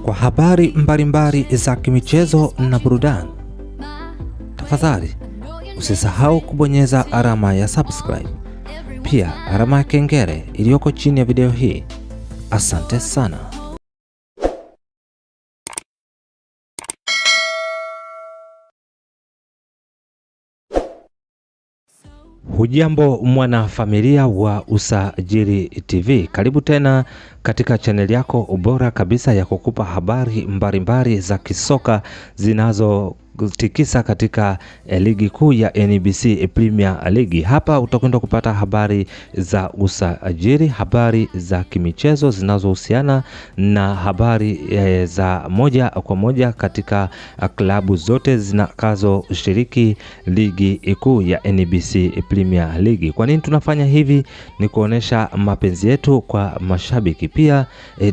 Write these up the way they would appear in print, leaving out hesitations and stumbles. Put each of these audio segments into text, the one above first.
kwa habari mbalimbali za kimichezo na burudani. Tafadhali usisahau kubonyeza alama ya subscribe, pia alama ya kengele iliyoko chini ya video hii. Asante sana. Hujambo mwana familia wa Usajili TV. Karibu tena katika channel yako bora kabisa ya kukupa habari mbalimbali za kisoka zinazotikisa katika ligi kuu ya NBC Premier League. Hapa utakwenda kupata habari za usajili, habari za kimichezo zinazohusiana na habari za moja kwa moja katika klabu zote zinazoshiriki ligi kuu ya NBC Premier League. Kwa nini tunafanya hivi? Ni kuonesha mapenzi yetu kwa mashabiki. Pia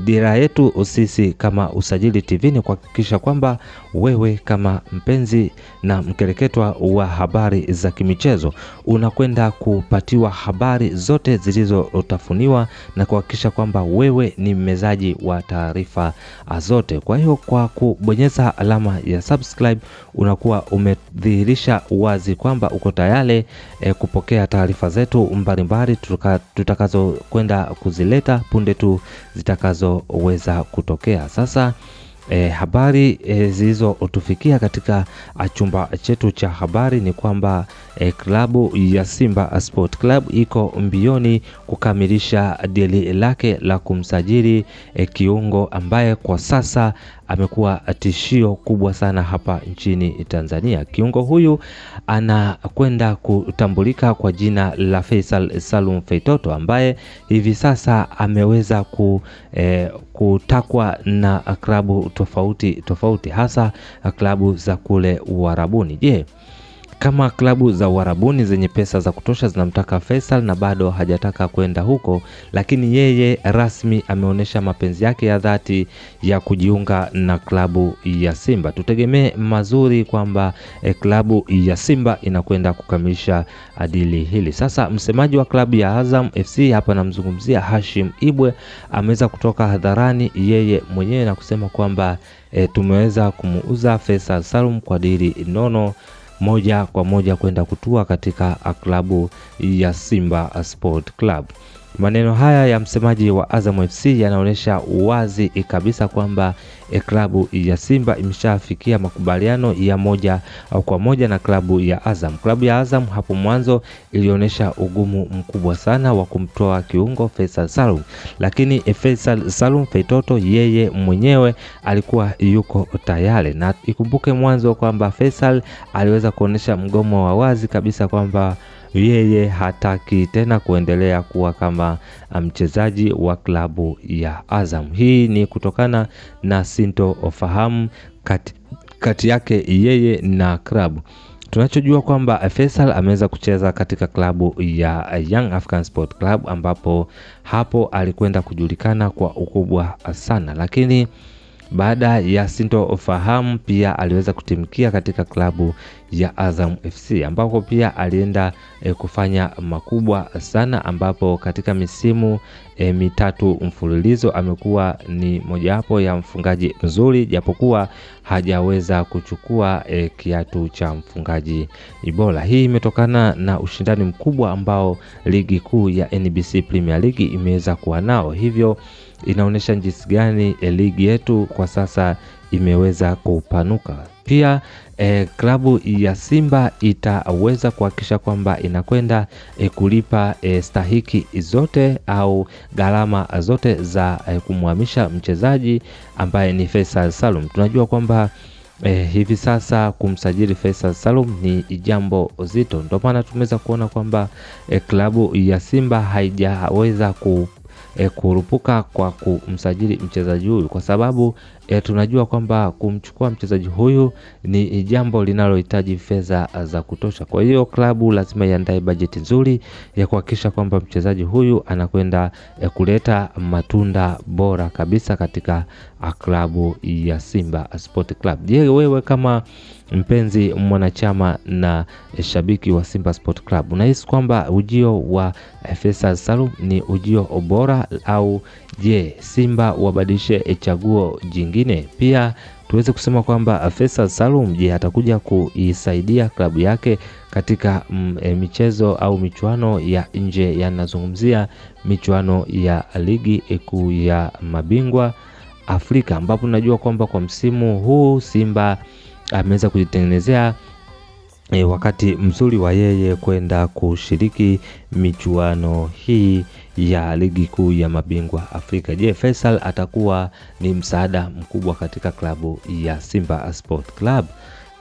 dira yetu sisi kama Usajili TV ni kuhakikisha kwamba wewe kama mpenzi na mkereketwa wa habari za kimichezo unakwenda kupatiwa habari zote zilizotafuniwa na kuhakikisha kwamba wewe ni mmezaji wa taarifa zote. Kwa hiyo kwa kubonyeza alama ya subscribe unakuwa umedhihirisha wazi kwamba uko tayari kupokea taarifa zetu mbalimbali tutakazo kwenda kuzileta punde tu zitakazoweza kutokea. Sasa habari zilizotufikia katika chumba chetu cha habari ni kwamba klabu ya Simba Sport Club iko mbioni kukamilisha dili lake la kumsajili kiungo ambaye kwa sasa amekuwa tishio kubwa sana hapa nchini Tanzania. Kiungo huyu anakwenda kutambulika kwa jina la Faisal Salum Feitoto, ambaye hivi sasa ameweza kutakwa na klabu tofauti hasa klabu za kule Uarabuni. Je, kama klabu za Uarabuni zenye pesa za kutosha zinamtaka Faisal na bado hajataka kwenda huko, lakini yeye rasmi ameonyesha mapenzi yake ya dhati ya kujiunga na klabu ya Simba. Tutegemee mazuri kwamba klabu ya Simba inakwenda kukamilisha adili hili. Sasa msemaji wa klabu ya Azam FC, hapa namzungumzia Hashim Ibwe, ameweza kutoka hadharani yeye mwenyewe na kusema kwamba tumeweza kumuuza Faisal Salum kwa dili nono moja kwa moja kwenda kutua katika klabu ya Simba Sport Club. Maneno haya ya msemaji wa Azam FC yanaonyesha wazi kabisa kwamba klabu ya Simba imeshafikia makubaliano ya moja kwa moja na klabu ya Azam. Klabu ya Azam hapo mwanzo ilionyesha ugumu mkubwa sana wa kumtoa kiungo Faisal Salum, lakini Faisal Salum Feitoto yeye mwenyewe alikuwa yuko tayari, na ikumbuke mwanzo kwamba Faisal aliweza kuonesha mgomo wa wazi kabisa kwamba yeye hataki tena kuendelea kuwa kama mchezaji wa klabu ya Azam. Hii ni kutokana na sintofahamu kati yake yeye na klabu. Tunachojua kwamba Faisal ameweza kucheza katika klabu ya Young African Sport Club, ambapo hapo alikwenda kujulikana kwa ukubwa sana, lakini baada ya sintofahamu pia aliweza kutimkia katika klabu ya Azam FC, ambapo pia alienda kufanya makubwa sana, ambapo katika misimu mitatu mfululizo amekuwa ni mojawapo ya mfungaji mzuri, japokuwa hajaweza kuchukua kiatu cha mfungaji bora. Hii imetokana na ushindani mkubwa ambao ligi kuu ya NBC Premier League imeweza kuwa nao, hivyo inaonyesha jinsi gani ligi yetu kwa sasa imeweza kupanuka. Pia klabu ya Simba itaweza kuhakikisha kwamba inakwenda kulipa stahiki zote au gharama zote za kumhamisha mchezaji ambaye ni Faisal Salum. Tunajua kwamba hivi sasa kumsajili Faisal Salum ni jambo zito, ndio maana tumeweza kuona kwamba klabu ya Simba haijaweza kurupuka kwa kumsajili mchezaji huyu, kwa sababu tunajua kwamba kumchukua mchezaji huyu ni jambo linalohitaji fedha za kutosha. Kwa hiyo klabu lazima iandae bajeti nzuri ya kuhakikisha kwamba mchezaji huyu anakwenda kuleta matunda bora kabisa katika klabu ya Simba Sport Club. Je, wewe kama mpenzi mwanachama na shabiki wa Simba Sport Club unahisi kwamba ujio wa Faisal Salum ni ujio bora, au Je, Simba wabadilishe chaguo jingine? Pia tuweze kusema kwamba Faisal Salum, je, atakuja kuisaidia klabu yake katika michezo au michuano ya nje, yanazungumzia michuano ya ligi kuu ya mabingwa Afrika, ambapo najua kwamba kwa msimu huu Simba ameweza kujitengenezea wakati mzuri wa yeye kwenda kushiriki michuano hii ya ligi kuu ya mabingwa Afrika. Je, Faisal atakuwa ni msaada mkubwa katika klabu ya Simba Sport Club?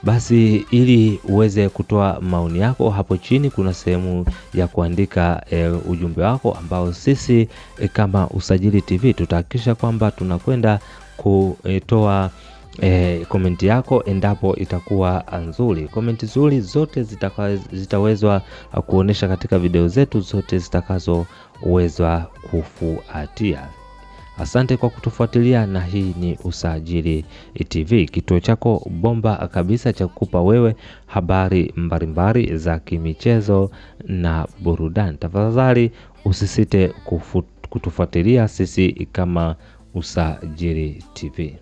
Basi ili uweze kutoa maoni yako, hapo chini kuna sehemu ya kuandika ujumbe wako, ambao sisi kama Usajili TV tutahakikisha kwamba tunakwenda kutoa komenti yako endapo itakuwa nzuri. Komenti nzuri zote zitawezwa kuonesha katika video zetu zote zitakazowezwa kufuatia. Asante kwa kutufuatilia, na hii ni Usajili TV, kituo chako bomba kabisa cha kukupa wewe habari mbalimbali za kimichezo na burudani. Tafadhali usisite kutufuatilia sisi kama Usajili TV.